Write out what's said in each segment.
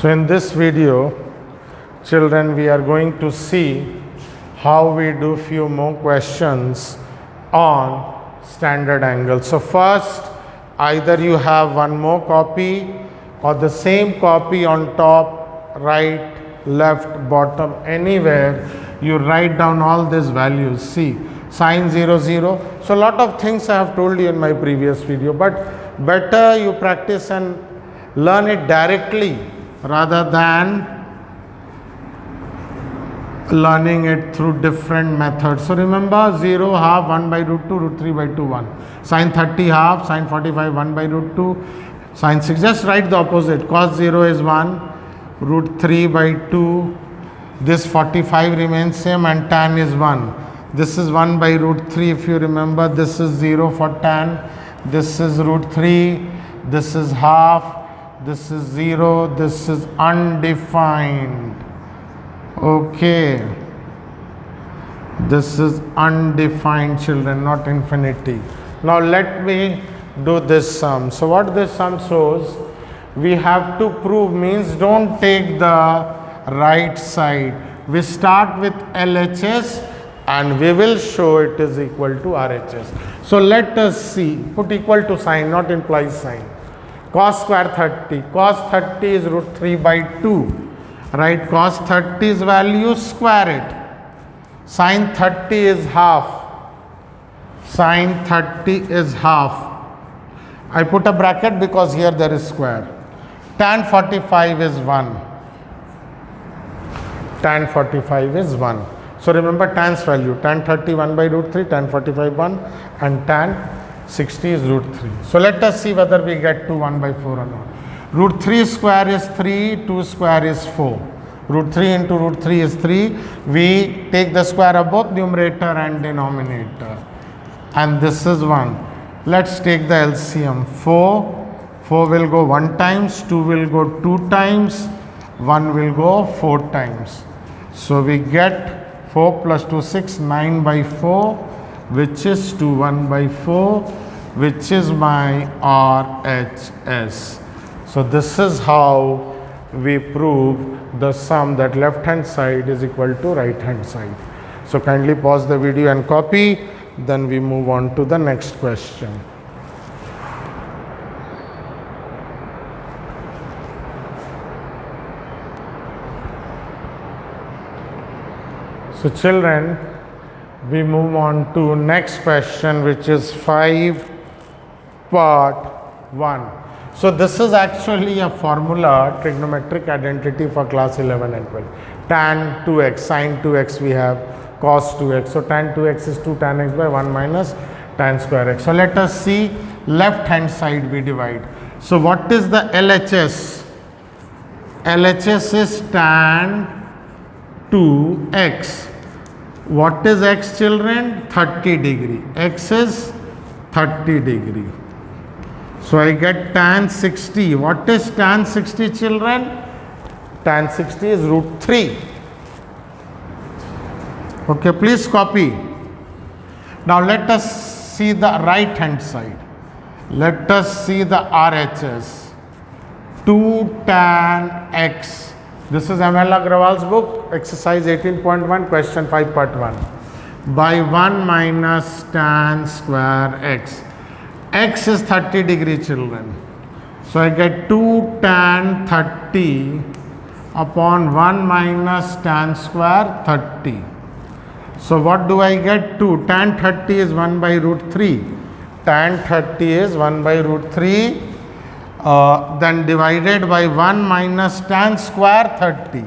So in this video, children, we are going to see how we do few more questions on standard angle. So first, either you have one more copy or the same copy on top, right, left, bottom, anywhere, you write down all these values. See, sine 0, 0. So a lot of things I have told you in my previous video, but better you practice and learn it directly rather than learning it through different methods. So remember, 0, half, 1 by root 2, root 3 by 2, 1. Sine 30 half, sine 45 1 by root 2, sine 6. Just write the opposite. Cos 0 is 1, root 3 by 2. This 45 remains same and tan is 1. This is 1 by root 3 if you remember. This is 0 for tan. This is root 3. This is half. This is 0. This is undefined. Okay. This is undefined, children, not infinity. Now let me do this sum. So what this sum shows, we have to prove, means don't take the right side. We start with LHS and we will show it is equal to RHS. So let us see, put equal to sign, not implies sign. Cos square 30, cos 30 is root 3 by 2, right? Cos 30's value, square it. Sin 30 is half, sin 30 is half. I put a bracket because here there is square. Tan 45 is 1. Tan 45 is 1. So remember tan's value, tan 30 1 by root 3, tan 45 1 and tan 60 is root 3. So let us see whether we get to 1 by 4 or not. Root 3 square is 3, 2 square is 4. Root 3 into root 3 is 3. We take the square of both numerator and denominator. And this is 1. Let's take the LCM. 4 will go 1 times, 2 will go 2 times, 1 will go 4 times. So we get 4 plus 2, 6, 9 by 4, which is 2, 1 by 4, which is my RHS. So this is how we prove the sum that left hand side is equal to right hand side. So kindly pause the video and copy, then we move on to the next question. So children, we move on to next question, which is 5 part 1. So this is actually a formula, trigonometric identity for class 11 and 12. Tan 2x, sin 2x we have, cos 2x. So tan 2x is 2 tan x by 1 minus tan square x. So let us see, left hand side we divide. So what is the LHS? LHS is tan 2x. What is x, children? 30 degree. X is 30 degree. So I get tan 60. What is tan 60, children? Tan 60 is root 3. Okay, please copy. Now let us see the right hand side. Let us see the RHS. 2 tan x. This is M.L. Agrawal's book, exercise 18.1, question 5 part 1. By 1 minus tan square x. X is 30 degree, children. So I get 2 tan 30 upon 1 minus tan square 30. So what do I get? 2. Tan 30 is 1 by root 3. Tan 30 is 1 by root 3. Then divided by 1 minus tan square 30.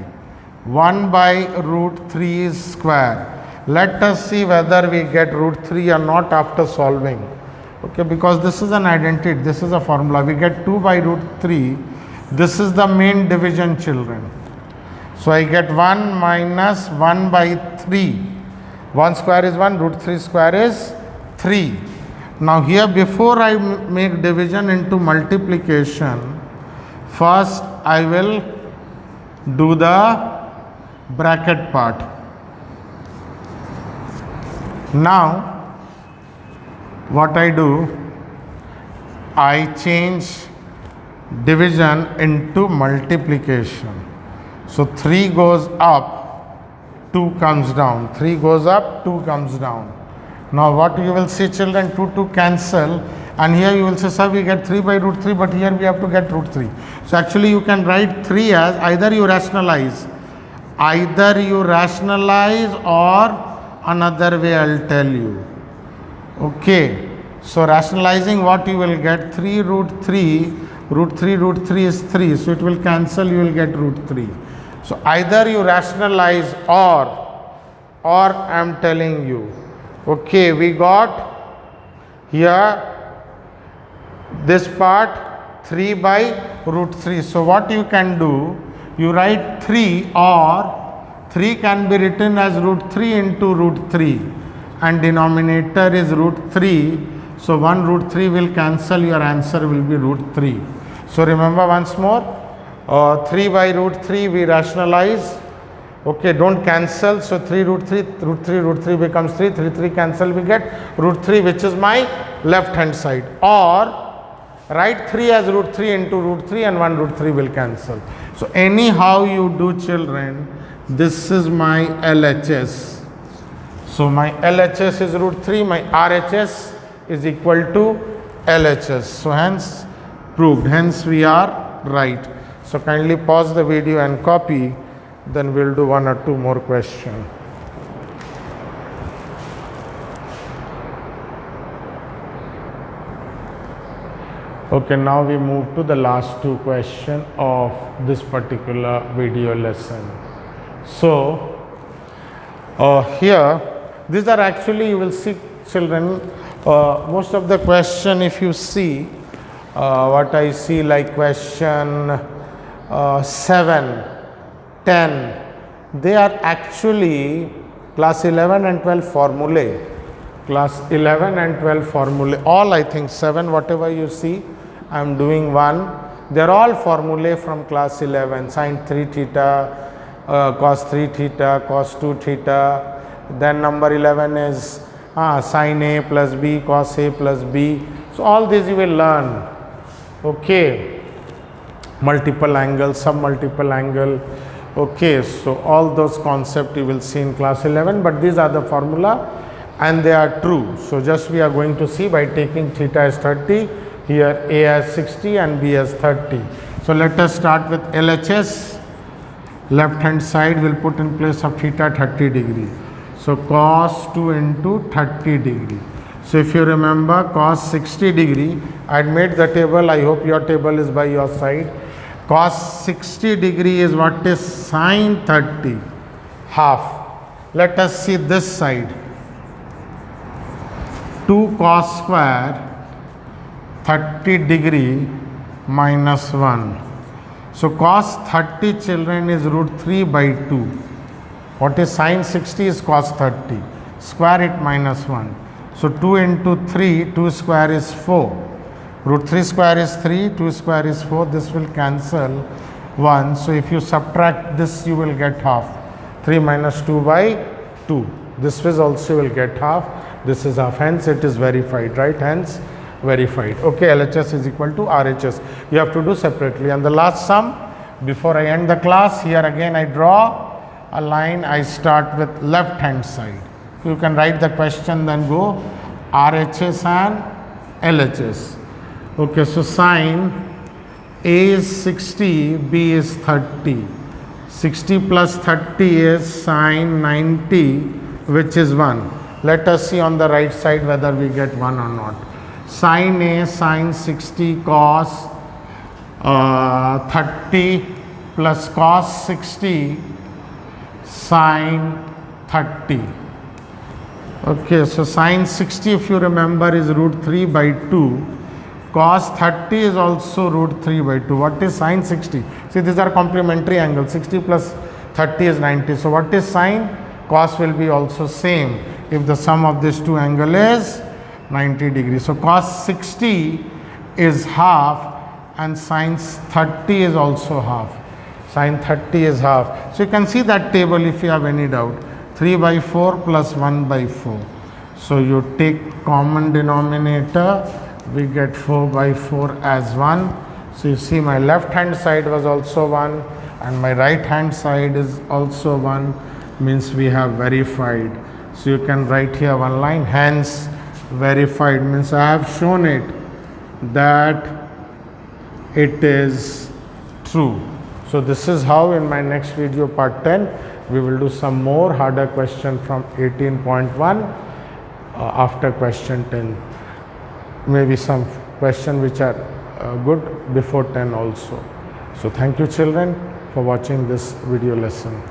1 by root 3 is square. Let us see whether we get root 3 or not after solving. Okay, because this is an identity, this is a formula. We get 2 by root 3. This is the main division, children. So I get 1 minus 1 by 3. 1 square is 1, root 3 square is 3. Now here, before I make division into multiplication, first I will do the bracket part. Now what I do, I change division into multiplication. So 3 goes up, 2 comes down. 3 goes up, 2 comes down. Now what you will see, children, 2 cancel, and here you will say, sir, we get 3 by root 3, but here we have to get root 3. So actually you can write 3 as either you rationalize or another way I'll tell you. Okay, so rationalizing what you will get, 3 root 3 is 3, so it will cancel, you will get root 3. So either you rationalize or I am telling you. Okay, we got here this part 3 by root 3. So what you can do, you write 3, or 3 can be written as root 3 into root 3, and denominator is root 3. So 1 root 3 will cancel, your answer will be root 3. So remember once more, 3 by root 3 we rationalize. Okay, don't cancel. So 3 root 3 becomes 3, 3 cancel, we get root 3, which is my left hand side. Or write 3 as root 3 into root 3, and 1 root 3 will cancel. So anyhow you do, children, this is my LHS. So my LHS is root 3, my RHS is equal to LHS. So hence proved, hence we are right. So kindly pause the video and copy, then we'll do 1 or 2 more questions. Okay, now we move to the last 2 questions of this particular video lesson. So here, these are actually, you will see, children, most of the question, if you see, what I see, like question 7, 10, they are actually class 11 and 12 formulae. Class 11 and 12 formulae, all I think 7, whatever you see, I am doing 1. They are all formulae from class 11, sin 3 theta, cos 3 theta, cos 2 theta. Then number 11 is sin A plus B, cos A plus B. So all these you will learn. Okay, multiple angle, sub-multiple angle. Okay, so all those concepts you will see in class 11, but these are the formula and they are true. So just we are going to see by taking theta as 30, here A as 60 and B as 30. So let us start with LHS. Left hand side will put in place of theta 30 degree. So cos 2 into 30 degree. So if you remember cos 60 degree, I had made the table, I hope your table is by your side. Cos 60 degree is what is sin 30, half. Let us see this side. 2 cos square 30 degree minus 1. So cos 30, children, is root 3 by 2. What is sin 60 is cos 30. Square it minus 1. So 2 into 3, 2 square is 4. Root 3 square is 3, 2 square is 4. This will cancel 1. So if you subtract this, you will get half. 3 minus 2 by 2. This is also will get half. This is half. Hence it is verified, right? Hence verified. Okay, LHS is equal to RHS. You have to do separately. And the last sum, before I end the class, here again I draw a line. I start with left hand side. You can write the question, then go RHS and LHS. Okay, so sin A is 60, B is 30. 60 plus 30 is sin 90, which is 1. Let us see on the right side whether we get 1 or not. Sin A, sin 60 cos 30 plus cos 60 sin 30. Okay, so sin 60, if you remember, is root 3 by 2. Cos 30 is also root 3 by 2. What is sin 60? See, these are complementary angles. 60 plus 30 is 90. So what is sin? Cos will be also same if the sum of these two angles is 90 degrees. So cos 60 is half and sin 30 is also half. Sin 30 is half. So you can see that table if you have any doubt. 3 by 4 plus 1 by 4. So you take common denominator, we get 4 by 4 as 1. So you see my left hand side was also 1 and my right hand side is also 1, means we have verified. So you can write here one line, hence verified, means I have shown it that it is true. So this is how in my next video part 10 we will do some more harder question from 18.1 after question 10. Maybe some question which are good before 10 also. So thank you children for watching this video lesson.